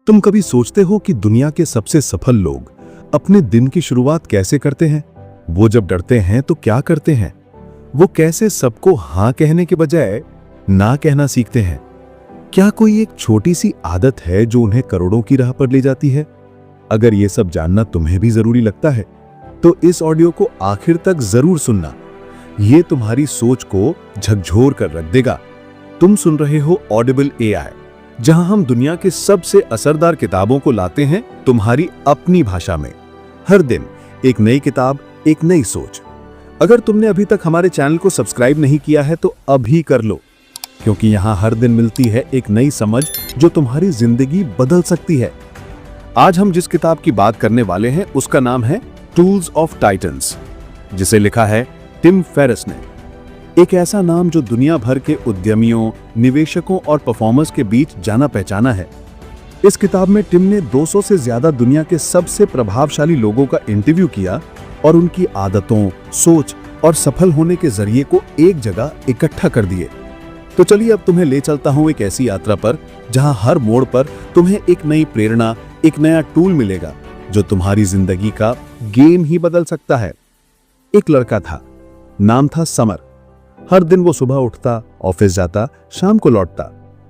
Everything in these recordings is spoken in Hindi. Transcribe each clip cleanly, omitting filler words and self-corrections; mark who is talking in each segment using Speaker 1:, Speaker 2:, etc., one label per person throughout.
Speaker 1: तुम कभी सोचते हो कि दुनिया के सबसे सफल लोग अपने दिन की शुरुआत कैसे करते हैं? वो जब डरते हैं तो क्या करते हैं? वो कैसे सबको हां कहने के बजाय ना कहना सीखते हैं? क्या कोई एक छोटी सी आदत है जो उन्हें करोड़ों की राह पर ले जाती है? अगर ये सब जानना तुम्हें भी जरूरी लगता है तो इस ऑडियो को आखिर तक जरूर सुनना। ये तुम्हारी सोच को झकझोर कर रख देगा। तुम सुन रहे हो ऑडिबल एआई, जहां हम दुनिया के सबसे असरदार किताबों को लाते हैं तुम्हारी अपनी भाषा में। हर दिन एक नई किताब, एक नई सोच। अगर तुमने अभी तक हमारे चैनल को सब्सक्राइब नहीं किया है तो अभी कर लो, क्योंकि यहां हर दिन मिलती है एक नई समझ जो तुम्हारी जिंदगी बदल सकती है। आज हम जिस किताब की बात करने वाले हैं उसका नाम है टूल्स ऑफ टाइटन्स, जिसे लिखा है टिम फेरिस ने। एक ऐसा नाम जो दुनिया भर के उद्यमियों, निवेशकों और परफॉर्मर्स के बीच जाना पहचाना है। इस किताब में टिम ने 200 से ज्यादा दुनिया के सबसे प्रभावशाली लोगों का इंटरव्यू किया और उनकी आदतों, सोच और सफल होने के जरिए को एक जगह इकट्ठा कर दिए। तो चलिए अब तुम्हें ले चलता हूं एक ऐसी यात्रा पर जहां हर मोड़ पर तुम्हें एक नई प्रेरणा, एक नया टूल मिलेगा जो तुम्हारी जिंदगी का गेम ही बदल सकता है। एक लड़का था, नाम था समर। हर दिन वो सुबह उठता, ऑफिस जाता, शाम को लौटता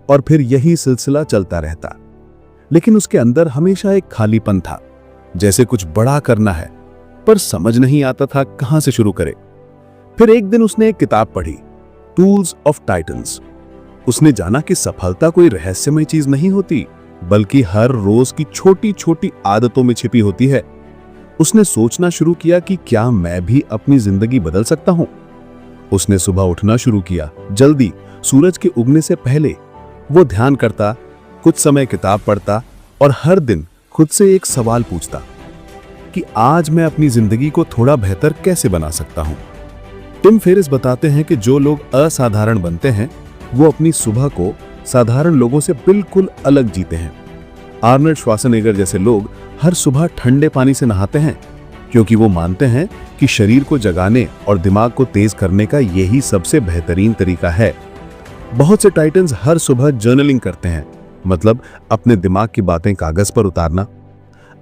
Speaker 1: और फिर यही सिलसिला चलता रहता। लेकिन उसके अंदर हमेशा एक खालीपन था, जैसे कुछ बड़ा करना है पर समझ नहीं आता था कहां से शुरू करे। फिर एक दिन उसने एक किताब पढ़ी, टूल्स ऑफ टाइटन्स। उसने जाना कि सफलता कोई रहस्यमय चीज नहीं होती, बल्कि हर रोज की छोटी छोटी आदतों में छिपी होती है। उसने सोचना शुरू किया कि क्या मैं भी अपनी जिंदगी बदल सकता हूं। उसने सुबह उठना शुरू किया, जल्दी, सूरज के उगने से पहले। वो ध्यान करता, कुछ समय किताब पढ़ता और हर दिन खुद से एक सवाल पूछता कि आज मैं अपनी जिंदगी को थोड़ा बेहतर कैसे बना सकता हूं। टिम फेरिस बताते हैं कि जो लोग असाधारण बनते हैं वो अपनी सुबह को साधारण लोगों से बिल्कुल अलग जीते हैं। आर्नल्ड श्वार्ज़नेगर जैसे लोग हर सुबह ठंडे पानी से नहाते हैं, क्योंकि वो मानते हैं कि शरीर को जगाने और दिमाग को तेज करने का यही सबसे बेहतरीन तरीका है। बहुत से टाइटन्स हर सुबह जर्नलिंग करते हैं, मतलब अपने दिमाग की बातें कागज पर उतारना।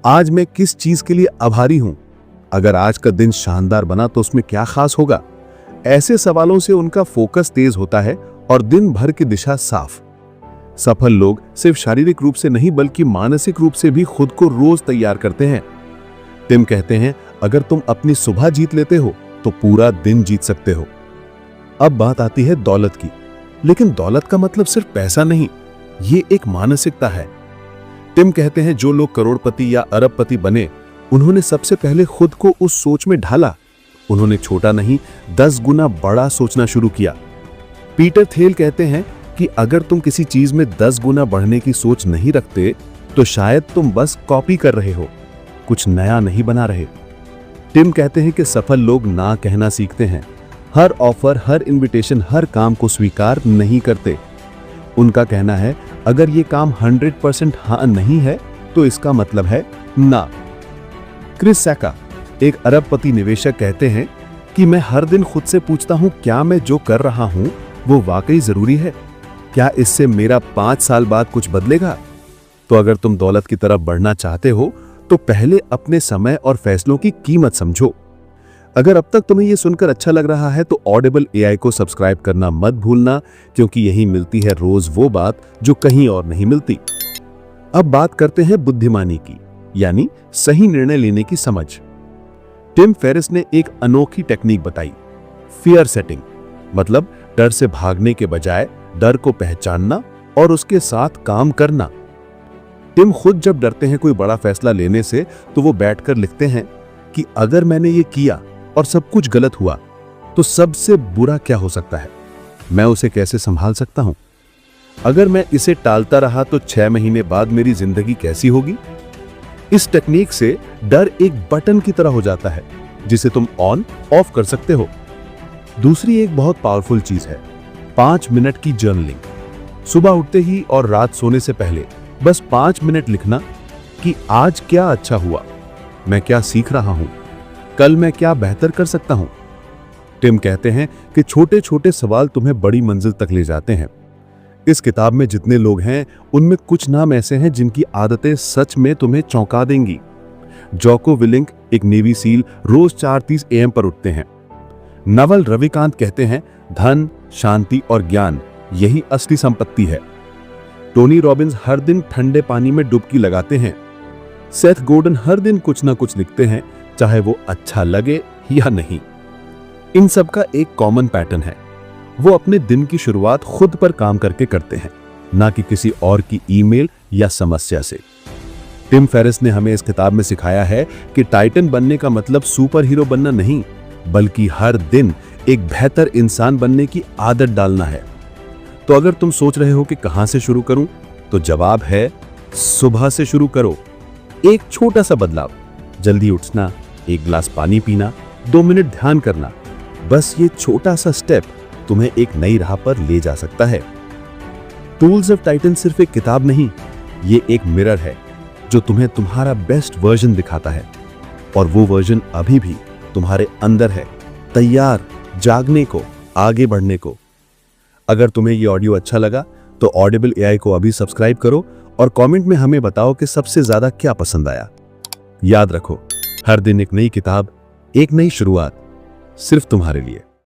Speaker 1: आज मैं किस चीज के लिए आभारी हूं? अगर आज का दिन शानदार बना तो उसमें क्या खास होगा? ऐसे सवालों से उनका फोकस तेज होता है और दिन भर की दिशा साफ। सफल लोग सिर्फ शारीरिक रूप से नहीं बल्कि मानसिक रूप से भी खुद को रोज तैयार करते हैं। टिम कहते हैं, अगर तुम अपनी सुबह जीत लेते हो तो पूरा दिन जीत सकते हो। अब बात आती है दौलत की, लेकिन दौलत का मतलब सिर्फ पैसा नहीं, ये एक मानसिकता है। टिम कहते हैं जो लोग करोड़पति या अरबपति बने, उन्होंने सबसे पहले खुद को उस सोच में ढाला। उन्होंने छोटा नहीं, 10 गुना बड़ा सोचना शुरू किया। पीटर थेल कहते हैं कि अगर तुम किसी चीज में 10 गुना बढ़ने की सोच नहीं रखते तो शायद तुम बस कॉपी कर रहे हो, कुछ नया नहीं बना रहे। टिम कहते हैं कि सफल लोग ना कहना सीखते हैं। हर ऑफर, हर इनविटेशन, हर काम को स्वीकार नहीं करते। उनका कहना है, अगर ये काम 100% हाँ नहीं है तो इसका मतलब है ना। क्रिस सैका, एक अरबपति निवेशक, कहते हैं कि मैं हर दिन खुद से पूछता हूं, क्या मैं जो कर रहा हूं वो वाकई जरूरी है? क्या इससे मेरा 5 साल बाद कुछ बदलेगा? तो अगर तुम दौलत की तरफ बढ़ना चाहते हो तो पहले अपने समय और फैसलों की कीमत समझो। अगर अब तक तुम्हें यह सुनकर अच्छा लग रहा है तो ऑडिबल एआई को सब्सक्राइब करना मत भूलना, क्योंकि यही मिलती है रोज वो बात जो कहीं और नहीं मिलती। अब बात करते हैं बुद्धिमानी की, यानी सही निर्णय लेने की समझ। टिम फेरिस ने एक अनोखी टेक्निक बताई, फियर सेटिंग, मतलब डर से भागने के बजाय डर को पहचानना और उसके साथ काम करना। टिम खुद जब डरते हैं कोई बड़ा फैसला लेने से तो वो बैठकर लिखते हैं कि अगर मैंने ये किया और सब कुछ गलत हुआ तो सबसे बुरा क्या हो सकता है, मैं उसे कैसे संभाल सकता हूं? अगर मैं इसे टालता रहा तो 6 महीने बाद मेरी जिंदगी कैसी होगी? इस टेक्निक से डर एक बटन की तरह हो जाता है जिसे तुम ऑन ऑफ कर सकते हो। दूसरी एक बहुत पावरफुल चीज है 5 मिनट की जर्नलिंग। सुबह उठते ही और रात सोने से पहले बस 5 मिनट लिखना कि आज क्या अच्छा हुआ, मैं क्या सीख रहा हूं, कल मैं क्या बेहतर कर सकता हूं। टिम कहते हैं कि छोटे छोटे सवाल तुम्हें बड़ी मंजिल तक ले जाते हैं। इस किताब में जितने लोग हैं उनमें कुछ नाम ऐसे हैं जिनकी आदतें सच में तुम्हें चौंका देंगी। जॉको विलिंग एक नेवी सील रोज 4:30 AM पर उठते हैं। नवल रविकांत कहते हैं धन, शांति और ज्ञान यही असली संपत्ति है। टोनी रॉबिन्स हर दिन ठंडे पानी में डुबकी लगाते हैं। सेथ गोर्डन हर दिन कुछ ना कुछ लिखते हैं, चाहे वो अच्छा लगे या नहीं। इन सब का एक कॉमन पैटर्न है, वो अपने दिन की शुरुआत खुद पर काम करके करते हैं, ना कि किसी और की ईमेल या समस्या से। टिम फेरिस ने हमें इस किताब में सिखाया है कि टाइटन बनने का मतलब सुपर हीरो बनना नहीं, बल्कि हर दिन एक बेहतर इंसान बनने की आदत डालना है। तो अगर तुम सोच रहे हो कि कहां से शुरू करूं, तो जवाब है सुबह से शुरू करो। एक छोटा सा बदलाव, जल्दी उठना, एक गिलास पानी पीना, 2 मिनट ध्यान करना, बस ये छोटा सा स्टेप तुम्हें एक नई राह पर ले जा सकता है। टूल्स ऑफ टाइटन सिर्फ एक किताब नहीं, ये एक मिरर है जो तुम्हें तुम्हारा बेस्ट वर्जन दिखाता है, और वो वर्जन अभी भी तुम्हारे अंदर है, तैयार जागने को, आगे बढ़ने को। अगर तुम्हें ये ऑडियो अच्छा लगा तो ऑडिबल AI को अभी सब्सक्राइब करो और कमेंट में हमें बताओ कि सबसे ज्यादा क्या पसंद आया। याद रखो, हर दिन एक नई किताब, एक नई शुरुआत, सिर्फ तुम्हारे लिए।